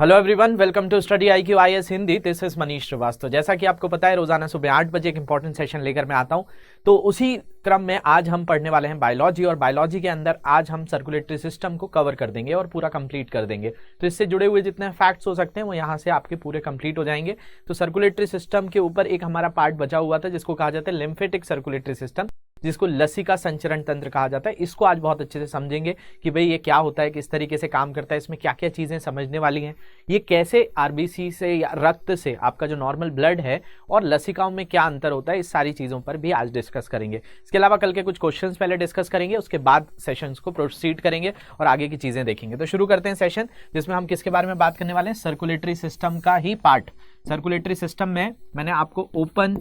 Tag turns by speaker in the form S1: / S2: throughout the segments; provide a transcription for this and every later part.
S1: Hello everyone, welcome to study IQ IAS हिंदी। This is Manish Shrivastava. जैसा कि आपको पता है, रोजाना सुबह 8 बजे एक इंपॉर्टेंट सेशन लेकर मैं आता हूं। तो उसी क्रम में आज हम पढ़ने वाले हैं बायोलॉजी, और बायोलॉजी के अंदर आज हम सर्कुलेटरी सिस्टम को कवर कर देंगे और पूरा कंप्लीट कर देंगे। तो इससे जुड़े हुए जितने फैक्ट्स हो सकते हैं वो यहाँ से आपके पूरे कंप्लीट हो जाएंगे। तो सर्कुलेटरी सिस्टम के ऊपर एक हमारा पार्ट बचा हुआ था जिसको कहा जाता है लिम्फेटिक सर्कुलेटरी सिस्टम, जिसको लसिका संचरण तंत्र कहा जाता है। इसको आज बहुत अच्छे से समझेंगे कि भाई ये क्या होता है, किस तरीके से काम करता है, इसमें क्या क्या चीजें समझने वाली हैं, ये कैसे आरबीसी से या रक्त से आपका जो नॉर्मल ब्लड है और लसिकाओं में क्या अंतर होता है, इस सारी चीजों पर भी आज डिस्कस करेंगे। इसके अलावा कल के कुछ क्वेश्चंस पहले डिस्कस करेंगे, उसके बाद सेशंस को प्रोसीड करेंगे और आगे की चीजें देखेंगे। तो शुरू करते हैं सेशन, जिसमें हम किसके बारे में बात करने वाले हैं, सर्कुलेटरी सिस्टम का ही पार्ट। सर्कुलेटरी सिस्टम में मैंने आपको ओपन,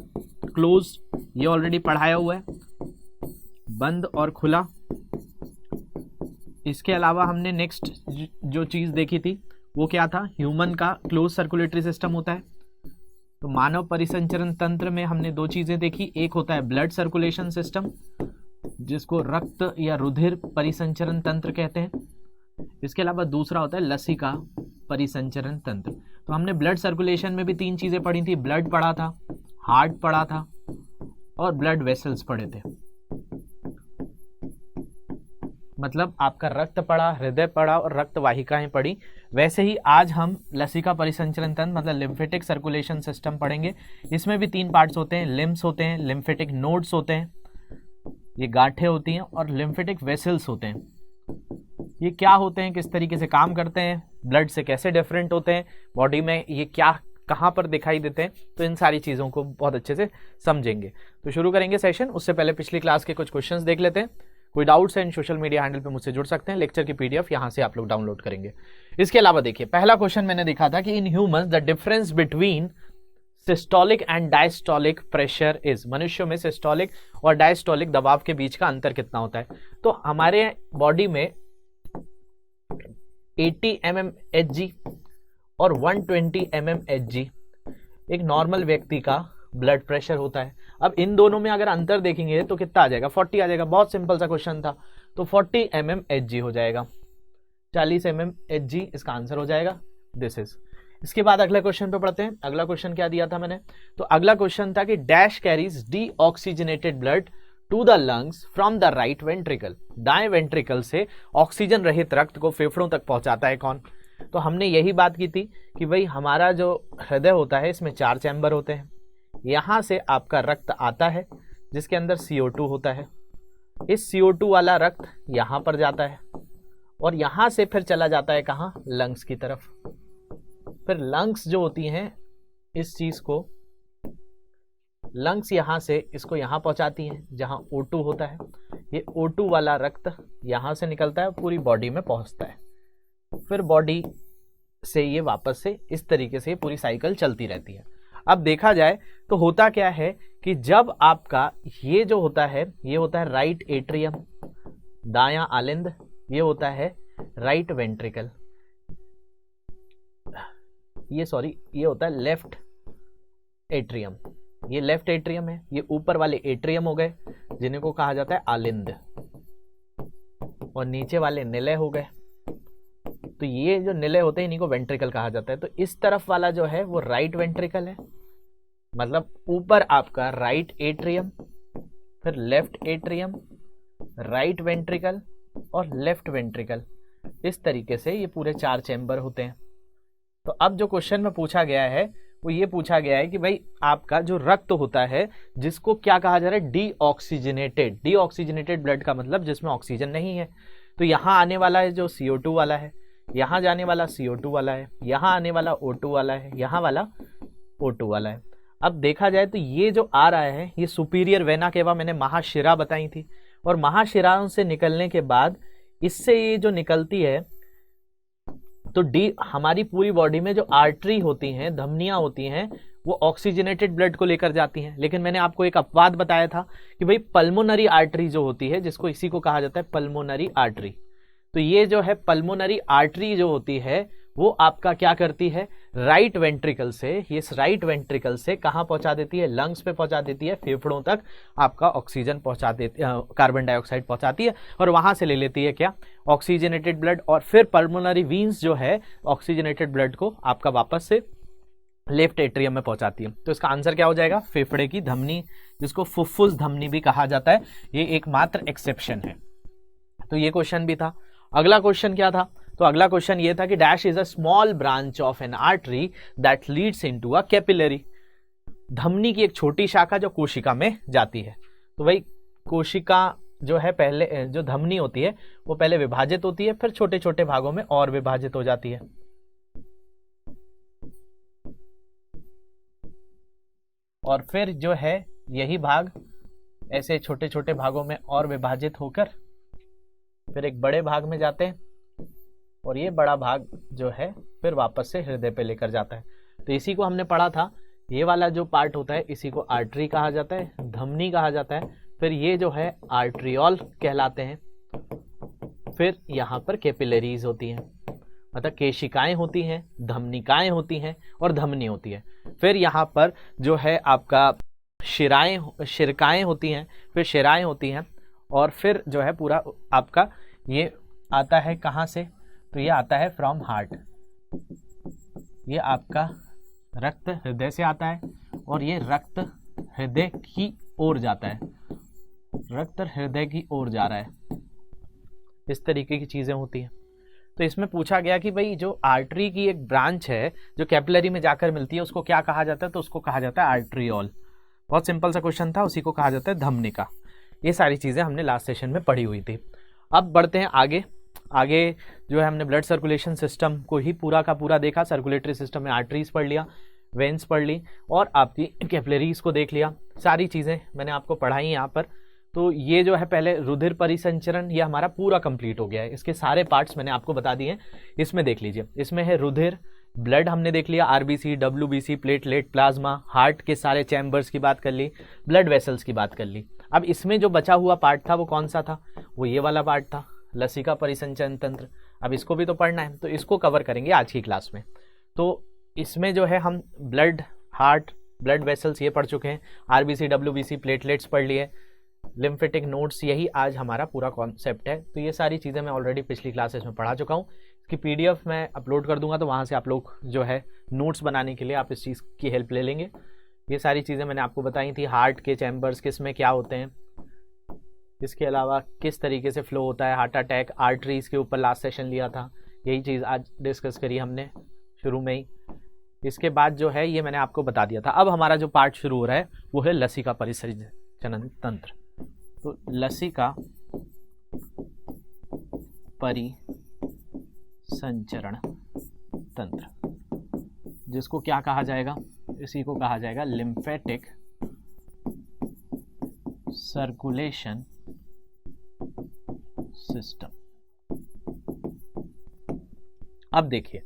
S1: क्लोज ये ऑलरेडी पढ़ाया हुआ है, बंद और खुला। इसके अलावा हमने नेक्स्ट जो चीज देखी थी वो क्या था, ह्यूमन का क्लोज सर्कुलेटरी सिस्टम होता है। तो मानव परिसंचरण तंत्र में हमने दो चीजें देखी, एक होता है ब्लड सर्कुलेशन सिस्टम जिसको रक्त या रुधिर परिसंचरण तंत्र कहते हैं। इसके अलावा दूसरा होता है लसिका परिसंचरण तंत्र। तो हमने ब्लड सर्कुलेशन में भी तीन चीजें पढ़ी थी, ब्लड पढ़ा था, हार्ट पढ़ा था और ब्लड वेसल्स पढ़े थे। मतलब आपका रक्त पढ़ा, हृदय पढ़ा और रक्त वाहिकाएं पढ़ी। वैसे ही आज हम लसिका परिसंचरण तंत्र मतलब लिम्फेटिक सर्कुलेशन सिस्टम पढ़ेंगे। इसमें भी तीन पार्ट्स होते हैं, लिम्स होते हैं, लिम्फेटिक नोड्स होते हैं, ये गांठें होती हैं, और लिम्फेटिक वेसल्स होते हैं। ये क्या होते हैं, किस तरीके से काम करते हैं, ब्लड से कैसे डिफरेंट होते हैं, बॉडी में ये क्या कहाँ पर दिखाई देते हैं, तो इन सारी चीज़ों को बहुत अच्छे से समझेंगे। तो शुरू करेंगे सेशन। उससे पहले पिछली क्लास के कुछ क्वेश्चंस देख लेते हैं। कोई डाउट्स है इन सोशल मीडिया हैंडल पे मुझसे जुड़ सकते हैं, लेक्चर की PDF यहाँ से आप लोग डाउनलोड करेंगे। इसके अलावा देखिए, पहला क्वेश्चन मैंने देखा था कि in humans the difference between systolic and diastolic pressure is. मनुष्यों में सिस्टोलिक और डायस्टोलिक दबाव के बीच का अंतर कितना होता है। तो हमारे बॉडी में 80 mm Hg और 120 mm Hg एक नॉर्मल व्यक्ति का ब्लड प्रेशर होता है। अब इन दोनों में अगर अंतर देखेंगे तो कितना आ जाएगा, 40 आ जाएगा। बहुत सिंपल सा क्वेश्चन था। तो 40 mm Hg हो जाएगा, 40 mm Hg इसका आंसर हो जाएगा। This is. इसके बाद अगले क्वेश्चन पे पढ़ते हैं। अगला क्वेश्चन क्या दिया था मैंने, तो अगला क्वेश्चन था कि dash carries deoxygenated blood to the lungs from the right ventricle. दाएं वेंट्रिकल से ऑक्सीजन रहित रक्त को फेफड़ों तक पहुंचाता है कौन। तो हमने यही बात की थी कि भाई हमारा जो हृदय होता है इसमें 4 चैम्बर होते हैं। यहां से आपका रक्त आता है जिसके अंदर CO2 होता है। इस CO2 वाला रक्त यहां पर जाता है और यहां से फिर चला जाता है कहां, लंग्स की तरफ। फिर लंग्स जो होती हैं इस चीज को, लंग्स यहां से इसको यहां पहुंचाती हैं जहां O2 होता है। ये O2 वाला रक्त यहां से निकलता है, पूरी बॉडी में पहुंचता है। फिर बॉडी से ये वापस से इस तरीके से पूरी साइकिल चलती रहती है। अब देखा जाए तो होता क्या है कि जब आपका ये जो होता है, ये होता है राइट एट्रियम, दायां आलिंद, ये होता है राइट वेंट्रिकल, ये होता है लेफ्ट एट्रियम। ये लेफ्ट एट्रियम है, ये ऊपर वाले एट्रियम हो गए जिन्हें को कहा जाता है आलिंद, और नीचे वाले निलय हो गए। तो ये जो निलय होते हैं इन्हीं को वेंट्रिकल कहा जाता है। तो इस तरफ वाला जो है वो राइट वेंट्रिकल है, मतलब ऊपर आपका राइट एट्रियम, फिर लेफ्ट एट्रियम, राइट वेंट्रिकल और लेफ्ट वेंट्रिकल। इस तरीके से ये पूरे 4 चैम्बर होते हैं। तो अब जो क्वेश्चन में पूछा गया है वो ये पूछा गया है कि भाई आपका जो रक्त होता है जिसको क्या कहा जा रहा है, डीऑक्सीजनेटेड। डीऑक्सीजनेटेड ब्लड का मतलब जिसमें ऑक्सीजन नहीं है। तो यहाँ आने वाला है जो CO2 वाला है, यहाँ जाने वाला CO2 वाला है, यहाँ आने वाला O2 वाला है, यहाँ वाला O2 वाला है। अब देखा जाए तो ये जो आ रहा है ये सुपीरियर वेना केवा मैंने महाशिरा बताई थी, और महाशिराओं से निकलने के बाद इससे ये जो निकलती है तो हमारी पूरी बॉडी में जो आर्टरी होती हैं, धमनियां होती हैं, वो ऑक्सीजनेटेड ब्लड को लेकर जाती हैं। लेकिन मैंने आपको एक अपवाद बताया था कि भाई पल्मोनरी आर्टरी जो होती है, जिसको इसी को कहा जाता है पल्मोनरी आर्टरी। तो ये जो है पल्मोनरी आर्टरी जो होती है वो आपका क्या करती है, राइट वेंट्रिकल से, ये राइट वेंट्रिकल से कहाँ पहुंचा देती है, लंग्स पे पहुंचा देती है, फेफड़ों तक आपका ऑक्सीजन पहुंचा देती, कार्बन डाइऑक्साइड पहुंचाती है, और वहां से ले लेती है क्या, ऑक्सीजनेटेड ब्लड, और फिर पल्मोनरी वीन्स जो है ऑक्सीजनेटेड ब्लड को आपका वापस से लेफ्ट एट्रियम में पहुंचाती है। तो इसका आंसर क्या हो जाएगा, फेफड़े की धमनी, जिसको फुफ्फुस धमनी भी कहा जाता है, ये एकमात्र एक्सेप्शन है। तो ये क्वेश्चन भी था। अगला क्वेश्चन क्या था, तो अगला क्वेश्चन ये था कि dash is a small branch of N artery that leads into a capillary. धमनी की एक छोटी शाखा जो कोशिका में जाती है। तो भाई कोशिका जो है पहले, जो धमनी होती है वो पहले विभाजित होती है, फिर छोटे छोटे भागों में और विभाजित हो जाती है। और फिर जो है यही भाग ऐसे छोटे छोटे भागों में और विभाजित होकर फिर एक बड़े भाग में जाते हैं, और ये बड़ा भाग जो है फिर वापस से हृदय पे लेकर जाता है। तो इसी को हमने पढ़ा था, ये वाला जो पार्ट होता है इसी को आर्टरी कहा जाता है, धमनी कहा जाता है, फिर ये जो है आर्ट्रियोल कहलाते हैं, फिर यहाँ पर कैपिलरीज होती हैं, मतलब केशिकाएं होती हैं, धमनिकाएं होती हैं और धमनी होती है। फिर यहाँ पर जो है आपका शिरकाएं होती हैं, फिर शिराएं होती हैं, और फिर जो है पूरा आपका ये आता है कहाँ से, तो ये आता है फ्रॉम हार्ट। ये आपका रक्त हृदय से आता है और ये रक्त हृदय की ओर जाता है, रक्त हृदय की ओर जा रहा है। इस तरीके की चीजें होती हैं। तो इसमें पूछा गया कि भाई जो आर्टरी की एक ब्रांच है जो कैपिलरी में जाकर मिलती है उसको क्या कहा जाता है, तो उसको कहा जाता है आर्ट्रियोल। बहुत सिंपल सा क्वेश्चन था, उसी को कहा जाता है धमनिका। ये सारी चीजें हमने लास्ट सेशन में पढ़ी हुई थी। अब बढ़ते हैं आगे। आगे जो है हमने ब्लड सर्कुलेशन सिस्टम को ही पूरा का पूरा देखा। सर्कुलेटरी सिस्टम में आर्टरीज पढ़ लिया, वेन्स पढ़ ली और आपकी कैपिलरीज को देख लिया। सारी चीज़ें मैंने आपको पढ़ाई यहाँ पर। तो ये जो है पहले रुधिर परिसंचरण, ये हमारा पूरा कंप्लीट हो गया है। इसके सारे पार्ट्स मैंने आपको बता दिए हैं। इसमें देख लीजिए, इसमें है रुधिर, ब्लड हमने देख लिया, RBC, WBC, platelet, plasma, heart के सारे चैम्बर्स की बात कर ली, ब्लड वेसल्स की बात कर ली। अब इसमें जो बचा हुआ पार्ट था वो कौन सा था, वो ये वाला पार्ट था, लसिका परिसंचरण तंत्र। अब इसको भी तो पढ़ना है, तो इसको कवर करेंगे आज की क्लास में। तो इसमें जो है हम ब्लड, हार्ट, ब्लड वेसल्स ये पढ़ चुके हैं, आरबीसी, डब्ल्यूबीसी, प्लेटलेट्स पढ़ लिए, लिम्फेटिक नोड्स, यही आज हमारा पूरा कॉन्सेप्ट है। तो ये सारी चीज़ें मैं ऑलरेडी पिछली क्लासेस में पढ़ा चुका हूँ। इसकी पीडीएफ मैं अपलोड कर दूंगा, तो वहाँ से आप लोग जो है नोट्स बनाने के लिए आप इस चीज़ की हेल्प ले लेंगे। ये सारी चीज़ें मैंने आपको बताई थी, हार्ट के चैम्बर्स किस में क्या होते हैं, इसके अलावा किस तरीके से फ्लो होता है, हार्ट अटैक, आर्टरीज के ऊपर लास्ट सेशन लिया था, यही चीज़ आज डिस्कस करी हमने शुरू में ही। इसके बाद जो है ये मैंने आपको बता दिया था। अब हमारा जो पार्ट शुरू हो रहा है वो है लसिका परिसंचरण तंत्र। तो लसिका परिसंचरण तंत्र, जिसको क्या कहा जाएगा, इसी को कहा जाएगा लिम्फेटिक सर्कुलेशन सिस्टम। अब देखिए,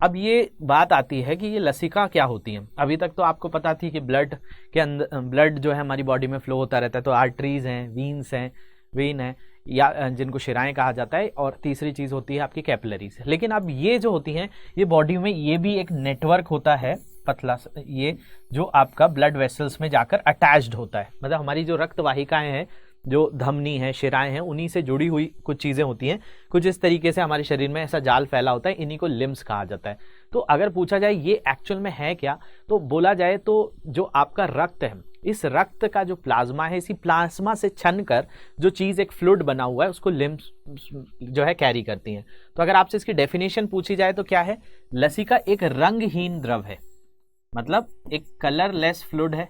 S1: अब ये बात आती है कि ये लसिका क्या होती है। अभी तक तो आपको पता थी कि ब्लड के अंदर, ब्लड जो है हमारी बॉडी में फ्लो होता रहता है, तो आर्टरीज हैं, वीन्स हैं, वेन है, या जिनको शिराएं कहा जाता है, और तीसरी चीज़ होती है आपकी कैपिलरीज। लेकिन अब ये जो होती हैं, ये बॉडी में ये भी एक नेटवर्क होता है पतला, ये जो आपका ब्लड वेसल्स में जाकर अटैच्ड होता है। मतलब हमारी जो रक्त वाहिकाएं हैं, जो धमनी है, शिराएं हैं, उन्हीं से जुड़ी हुई कुछ चीज़ें होती हैं। कुछ इस तरीके से हमारे शरीर में ऐसा जाल फैला होता है, इन्हीं को लिम्स कहा जाता है। तो अगर पूछा जाए ये एक्चुअल में है क्या, तो बोला जाए तो जो आपका रक्त है, इस रक्त का जो प्लाज्मा है, इसी प्लाज्मा से छन कर जो चीज़ एक फ्लूइड बना हुआ है उसको लिम्स जो है कैरी करती हैं। तो अगर आपसे इसकी डेफिनेशन पूछी जाए तो क्या है, लसिका एक रंगहीन द्रव है, मतलब एक कलरलेस फ्लूइड है,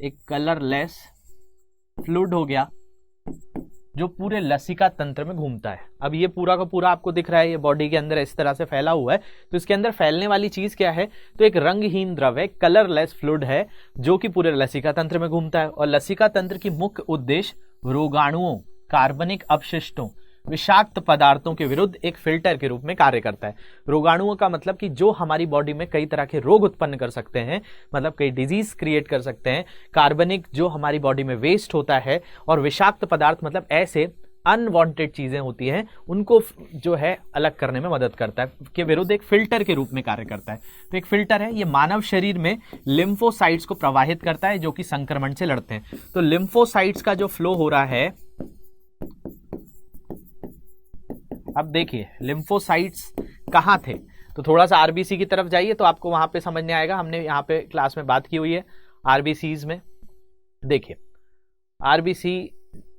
S1: एक कलरलेस फ्लूइड हो गया जो पूरे लसिका तंत्र में घूमता है। अब ये पूरा का पूरा आपको दिख रहा है, ये बॉडी के अंदर इस तरह से फैला हुआ है। तो इसके अंदर फैलने वाली चीज क्या है, तो एक रंगहीन द्रव है, कलरलेस फ्लूइड है, जो कि पूरे लसिका तंत्र में घूमता है। और लसिका तंत्र की मुख्य उद्देश्य रोगाणुओं, कार्बनिक अपशिष्टों, विषाक्त पदार्थों के विरुद्ध एक फिल्टर के रूप में कार्य करता है। रोगाणुओं का मतलब कि जो हमारी बॉडी में कई तरह के रोग उत्पन्न कर सकते हैं, मतलब कई डिजीज क्रिएट कर सकते हैं। कार्बनिक जो हमारी बॉडी में वेस्ट होता है, और विषाक्त पदार्थ मतलब ऐसे अनवांटेड चीजें होती हैं उनको जो है अलग करने में मदद करता है, के विरुद्ध एक फिल्टर के रूप में कार्य करता है। तो एक फिल्टर है, ये मानव शरीर में लिम्फोसाइट्स को प्रवाहित करता है जो कि संक्रमण से लड़ते हैं। तो लिम्फोसाइट्स का जो फ्लो हो रहा है, अब देखिए लिम्फोसाइट्स कहाँ थे, तो थोड़ा सा आरबीसी की तरफ जाइए तो आपको वहां पे समझ में आएगा। हमने यहाँ पे क्लास में बात की हुई है आरबीसीज में। देखिए आरबीसी,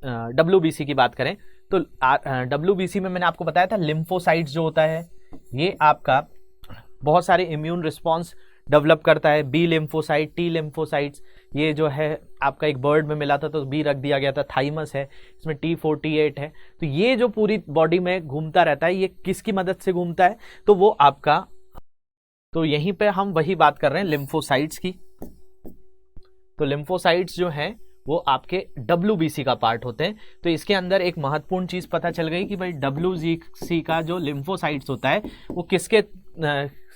S1: डब्ल्यूबीसी की बात करें तो डब्ल्यूबीसी में मैंने आपको बताया था लिम्फोसाइट्स जो होता है ये आपका बहुत सारे इम्यून रिस्पॉन्स डेवलप करता है। बी लिम्फोसाइट, टी लिम्फोसाइट्स, ये जो है आपका एक बर्ड में मिला था तो बी रख दिया गया था, थाइमस है, इसमें T48 है। तो ये जो पूरी बॉडी में घूमता रहता है, ये किसकी मदद से घूमता है, तो वो आपका, तो यहीं पे हम वही बात कर रहे हैं लिम्फोसाइट्स की। तो लिम्फोसाइट्स जो हैं वो आपके डब्ल्यूबीसी का पार्ट होते हैं। तो इसके अंदर एक महत्वपूर्ण चीज पता चल गई कि भाई डब्ल्यूबीसी का जो लिम्फोसाइट्स होता है वो किसके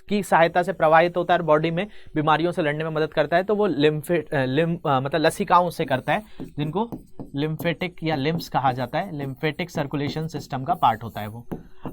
S1: की सहायता से प्रवाहित होता है, बॉडी में बीमारियों से लड़ने में मदद करता है। तो वो मतलब लसिकाओं से करता है, जिनको लिम्फेटिक या लिम्स कहा जाता है, लिम्फेटिक सर्कुलेशन सिस्टम का पार्ट होता है वो।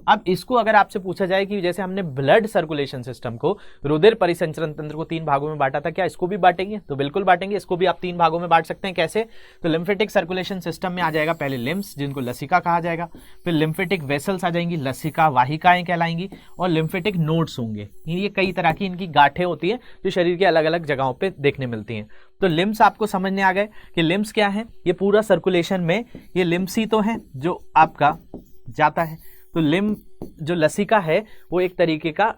S1: अब इसको अगर आपसे पूछा जाए कि जैसे हमने ब्लड सर्कुलेशन सिस्टम को, रुधिर परिसंचरण तंत्र को 3 भागों में बांटा था, क्या इसको भी बांटेंगे? तो बिल्कुल बांटेंगे, इसको भी आप 3 भागों में बांट सकते हैं। कैसे? तो लिम्फेटिक सर्कुलेशन सिस्टम में आ जाएगा पहले लिम्स, जिनको लसिका कहा जाएगा, फिर लिम्फेटिक वेसल्स आ जाएंगी, लसिका वाहिकाएं कहलाएंगी, और लिम्फेटिक नोड्स होंगे। ये कई तरह की इनकी गांठें होती हैं जो शरीर के अलग अलग जगहों पे देखने मिलती हैं। तो लिम्स आपको समझने आ गए कि लिम्स क्या है। ये पूरा सर्कुलेशन में ये लिम्स ही तो है जो आपका जाता है। तो लिम जो लसिका है वो एक तरीके का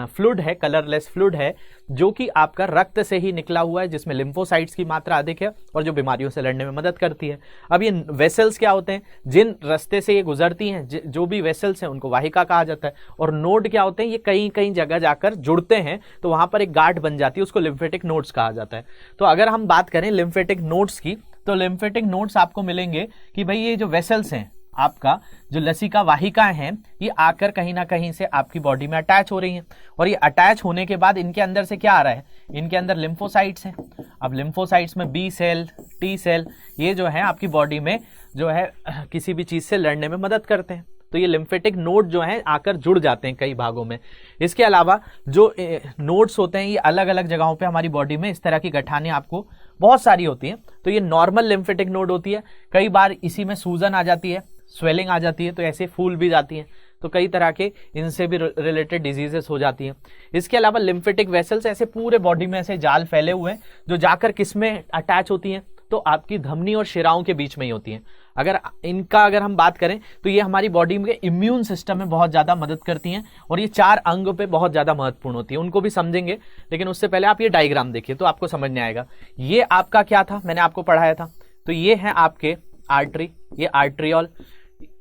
S1: फ्लूइड है, कलरलेस फ्लूइड है, जो कि आपका रक्त से ही निकला हुआ है, जिसमें लिम्फोसाइट्स की मात्रा अधिक है और जो बीमारियों से लड़ने में मदद करती है। अब ये वेसल्स क्या होते हैं? जिन रास्ते से ये गुजरती हैं, जो भी वेसल्स हैं उनको वाहिका कहा जाता है। और नोड क्या होते हैं? ये कहीं कहीं जगह जाकर जुड़ते हैं तो वहां पर एक गांठ बन जाती है, उसको लिम्फेटिक नोड्स कहा जाता है। तो अगर हम बात करें लिम्फेटिक नोड्स की, तो लिम्फेटिक नोड्स आपको मिलेंगे कि भाई ये जो वेसल्स हैं, आपका जो लसिका वाहिकाएं हैं, ये आकर कहीं ना कहीं से आपकी बॉडी में अटैच हो रही हैं, और ये अटैच होने के बाद इनके अंदर से क्या आ रहा है? इनके अंदर लिम्फोसाइट्स हैं। अब लिम्फोसाइट्स में बी सेल, टी सेल, ये जो है आपकी बॉडी में जो है किसी भी चीज से लड़ने में मदद करते हैं। तो ये लिम्फेटिक नोड जो हैं आकर जुड़ जाते हैं कई भागों में। इसके अलावा जो नोड्स होते हैं ये अलग अलग जगहों पे हमारी बॉडी में इस तरह की गठानें आपको बहुत सारी होती हैं। तो ये नॉर्मल लिम्फेटिक नोड होती है। कई बार इसी में सूजन आ जाती है, स्वेलिंग आ जाती है, तो ऐसे फूल भी जाती हैं। तो कई तरह के इनसे भी रिलेटेड डिजीजेस हो जाती हैं। इसके अलावा लिम्फेटिक वेसल्स ऐसे पूरे बॉडी में ऐसे जाल फैले हुए हैं जो जाकर किस में अटैच होती हैं? तो आपकी धमनी और शिराओं के बीच में ही होती हैं। अगर हम बात करें तो ये हमारी बॉडी में इम्यून सिस्टम में बहुत ज्यादा मदद करती हैं, और ये 4 अंग पे बहुत ज्यादा महत्वपूर्ण होती है। उनको भी समझेंगे, लेकिन उससे पहले आप ये डायग्राम देखिए तो आपको समझ में आएगा। ये आपका क्या था, मैंने आपको पढ़ाया था। तो ये है आपके आर्टरी, ये आर्ट्रियोल।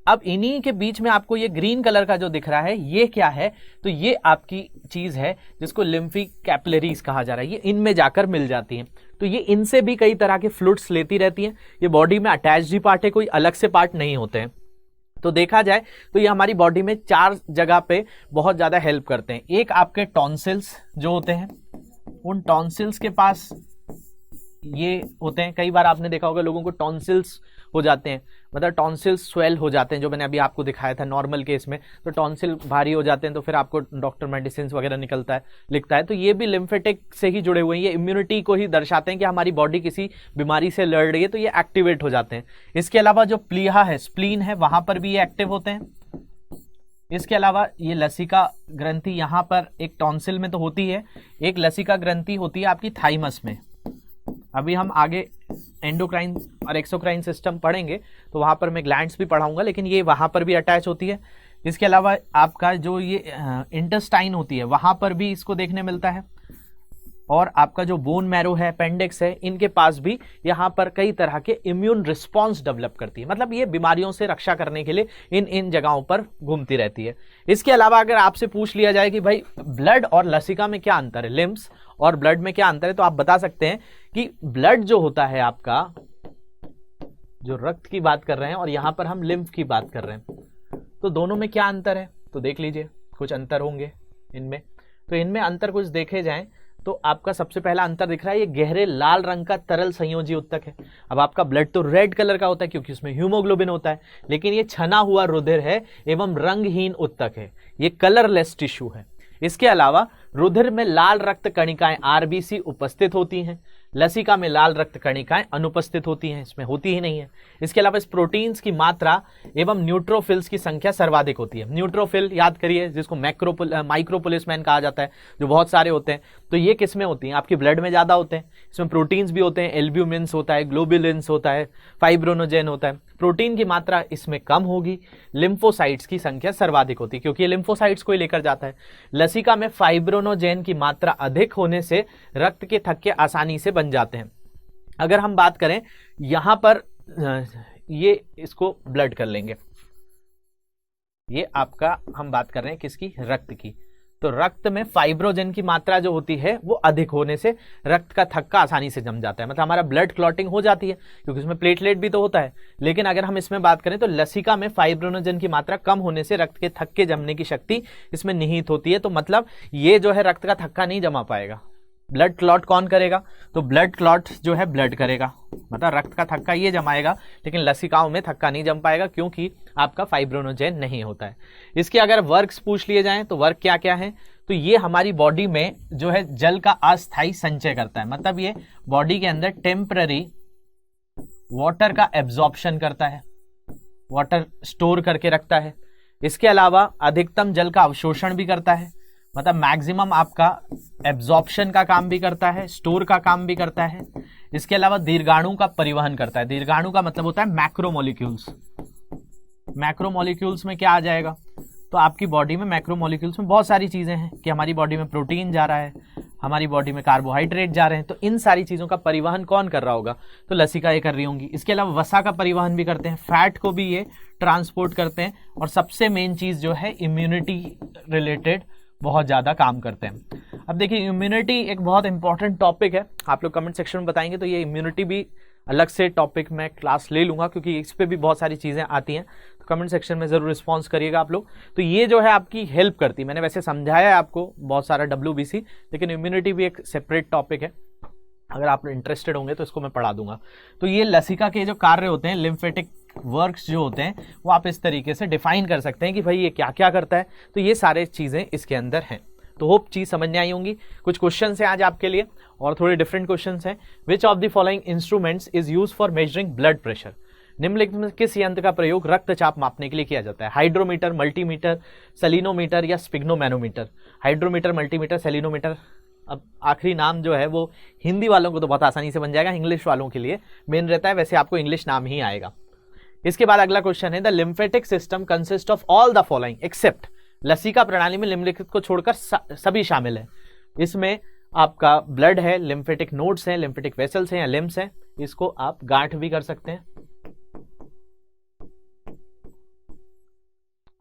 S1: अब इन्हीं के बीच में आपको ये ग्रीन कलर का जो दिख रहा है, ये क्या है? तो ये आपकी चीज है जिसको लिम्फी कैपिलरीज कहा जा रहा है। ये इनमें जाकर मिल जाती हैं। तो ये इनसे भी कई तरह के फ्लूइड्स लेती रहती हैं। ये बॉडी में अटैच्ड ही पार्ट है, कोई अलग से पार्ट नहीं होते हैं। तो देखा जाए तो ये हमारी बॉडी में 4 जगह पे बहुत ज्यादा हेल्प करते हैं। एक आपके टॉन्सिल्स जो होते हैं, उन टॉन्सिल्स के पास ये होते हैं। कई बार आपने देखा होगा लोगों को टॉन्सिल्स हो जाते हैं, मतलब टॉन्सिल्स स्वेल हो जाते हैं, जो मैंने अभी आपको दिखाया था नॉर्मल केस में। तो टॉन्सिल भारी हो जाते हैं तो फिर आपको डॉक्टर मेडिसिन वगैरह लिखता है। तो ये भी लिम्फेटिक से ही जुड़े हुए हैं। ये इम्यूनिटी को ही दर्शाते हैं कि हमारी बॉडी किसी बीमारी से लड़ रही है, तो ये एक्टिवेट हो जाते हैं। इसके अलावा जो प्लीहा है, स्प्लीन है, वहां पर भी ये एक्टिव होते हैं। इसके अलावा ये लसिका ग्रंथि यहाँ पर एक टॉन्सिल में तो होती है, एक लसिका ग्रंथि होती है आपकी थाइमस में। अभी हम आगे एंडोक्राइन और एक्सोक्राइन सिस्टम पढ़ेंगे तो वहां पर मैं ग्लैंड्स भी पढ़ाऊंगा, लेकिन ये वहां पर भी अटैच होती है। इसके अलावा आपका जो ये इंटेस्टाइन होती है, वहां पर भी इसको देखने मिलता है। और आपका जो बोन मैरो है, अपेंडिक्स है, इनके पास भी यहाँ पर कई तरह के इम्यून रिस्पॉन्स डेवलप करती है। मतलब ये बीमारियों से रक्षा करने के लिए इन जगहों पर घूमती रहती है। इसके अलावा अगर आपसे पूछ लिया जाए कि भाई ब्लड और लसिका में क्या अंतर है, लिम्स और ब्लड में क्या अंतर है, तो आप बता सकते हैं कि ब्लड जो होता है आपका, जो रक्त की बात कर रहे हैं, और यहां पर हम लिम्फ की बात कर रहे हैं, तो दोनों में क्या अंतर है? तो देख लीजिए, कुछ अंतर होंगे इनमें। तो इनमें अंतर कुछ देखे जाएं तो आपका सबसे पहला अंतर दिख रहा है, ये गहरे लाल रंग का तरल संयोजी उत्तक है। अब आपका ब्लड तो रेड कलर का होता है क्योंकि उसमें हीमोग्लोबिन होता है, लेकिन ये छना हुआ रुधिर है एवं रंगहीन उत्तक है, ये कलरलेस टिश्यू है। इसके अलावा रुधिर में लाल रक्त कणिकाएं आरबीसी उपस्थित होती हैं, लसिका में लाल रक्त कणिकाएं अनुपस्थित होती हैं, इसमें होती ही नहीं है। इसके अलावा इस प्रोटीन्स की मात्रा एवं न्यूट्रोफिल्स की संख्या सर्वाधिक होती है। न्यूट्रोफिल याद करिए, जिसको माइक्रोपुलिसमैन कहा जाता है, जो बहुत सारे होते हैं। तो ये किस में होती हैं? आपकी ब्लड में ज्यादा होते हैं। इसमें प्रोटीन्स भी होते हैं, एल्ब्यूमिन्स होता है, ग्लोबुलिन्स होता है, फाइब्रोनोजेन होता है। प्रोटीन की मात्रा इसमें कम होगी। लिम्फोसाइट्स की संख्या सर्वाधिक होती है क्योंकि ये लिम्फोसाइट्स को ही लेकर जाता है। लसिका में फाइब्रोनोजेन की मात्रा अधिक होने से रक्त के थक्के आसानी से बन जाते हैं। अगर हम बात करें यहां पर, ये इसको ब्लड कर लेंगे, ये आपका हम बात कर रहे हैं किसकी? रक्त की। तो रक्त में फाइब्रोजन की मात्रा जो होती है वो अधिक होने से रक्त का थक्का आसानी से जम जाता है, मतलब हमारा ब्लड क्लॉटिंग हो जाती है क्योंकि उसमें प्लेटलेट भी तो होता है। लेकिन अगर हम इसमें बात करें तो लसिका में फाइब्रोनोजन की मात्रा कम होने से रक्त के थक्के जमने की शक्ति इसमें निहित होती है। तो मतलब ये जो है रक्त का थक्का नहीं जमा पाएगा। ब्लड क्लॉट कौन करेगा? तो ब्लड क्लॉट जो है ब्लड करेगा, मतलब रक्त का थक्का ये जमाएगा, लेकिन लसिकाओं में थक्का नहीं जम पाएगा क्योंकि आपका फाइब्रोनोजेन नहीं होता है। इसके अगर वर्क्स पूछ लिए जाएं तो वर्क क्या क्या है? तो ये हमारी बॉडी में जो है जल का अस्थायी संचय करता है, मतलब ये बॉडी के अंदर टेम्पररी वाटर का एब्जॉर्प्शन करता है, वाटर स्टोर करके रखता है। इसके अलावा अधिकतम जल का अवशोषण भी करता है, मतलब मैक्सिमम आपका एब्जॉर्प्शन का काम भी करता है, स्टोर का काम भी करता है। इसके अलावा दीर्घाणु का परिवहन करता है। दीर्घाणु का मतलब होता है मैक्रोमोलिक्यूल्स। मैक्रोमोलिक्यूल्स में क्या आ जाएगा? तो आपकी बॉडी में मैक्रोमोलिक्यूल्स में बहुत सारी चीजें हैं कि हमारी बॉडी में प्रोटीन जा रहा है, हमारी बॉडी में कार्बोहाइड्रेट जा रहे हैं, तो इन सारी चीजों का परिवहन कौन कर रहा होगा? तो लसिका ये कर रही होंगी। इसके अलावा वसा का परिवहन भी करते हैं, फैट को भी ये ट्रांसपोर्ट करते हैं, और सबसे मेन चीज जो है इम्यूनिटी रिलेटेड बहुत ज्यादा काम करते हैं। अब देखिए इम्यूनिटी एक बहुत इंपॉर्टेंट टॉपिक है, आप लोग कमेंट सेक्शन में बताएंगे तो ये इम्यूनिटी भी अलग से टॉपिक में क्लास ले लूंगा क्योंकि इस पे भी बहुत सारी चीजें आती हैं, तो कमेंट सेक्शन में जरूर रिस्पॉन्स करिएगा आप लोग। तो ये जो है आपकी हेल्प करती है, मैंने वैसे समझाया है आपको बहुत सारा WBC, लेकिन इम्यूनिटी भी एक सेपरेट टॉपिक है, अगर आप इंटरेस्टेड होंगे तो इसको मैं पढ़ा दूंगा। तो ये लसिका के जो कार्य होते हैं, लिम्फेटिक वर्क्स जो होते हैं, वो आप इस तरीके से डिफाइन कर सकते हैं कि भाई ये क्या क्या करता है। तो ये सारे चीजें इसके अंदर हैं। तो होप चीज समझ में आई होंगी। कुछ क्वेश्चंस हैं आज आपके लिए और थोड़े डिफरेंट क्वेश्चंस हैं। Which of the following instruments is use for measuring blood pressure? निम्नलिखित में किस यंत्र का प्रयोग रक्तचाप मापने के लिए किया जाता है? हाइड्रोमीटर, मल्टीमीटर, सेलिनोमीटर या स्पिग्नोमैनोमीटर? Hydrometer, multimeter, salinometer. अब आखिरी नाम जो है वो हिंदी वालों को तो बहुत आसानी से बन जाएगा, इंग्लिश वालों के लिए मेन रहता है, वैसे आपको इंग्लिश नाम ही आएगा। इसके बाद अगला क्वेश्चन है, the lymphatic system consist of all the following except? लसिका प्रणाली में निम्नलिखित को छोड़कर सभी शामिल है। इसमें आपका ब्लड है, लिम्फेटिक नोड्स हैं, लिम्फेटिक वेसल्स हैं या लिम्स हैं, इसको आप गांठ भी कर सकते हैं।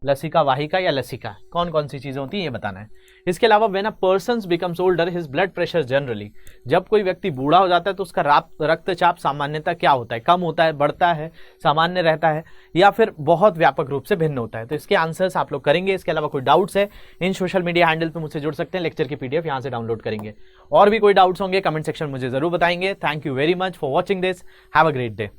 S1: लसिका वाहिका या लसिका, कौन कौन सी चीजें होती हैं ये बताना है। इसके अलावा when a person becomes older his blood pressure generally? जब कोई व्यक्ति बूढ़ा हो जाता है तो उसका रक्तचाप सामान्यतः क्या होता है? कम होता है, बढ़ता है, सामान्य रहता है, या फिर बहुत व्यापक रूप से भिन्न होता है? तो इसके आंसर्स आप लोग करेंगे। इसके अलावा कोई डाउट्स है इन सोशल मीडिया हैंडल पे मुझसे जुड़ सकते हैं, लेक्चर की PDF यहाँ से डाउनलोड करेंगे। और भी कोई डाउट्स होंगे कमेंट सेक्शन मुझे जरूर बताएंगे। Thank you very much for watching this, have a great day.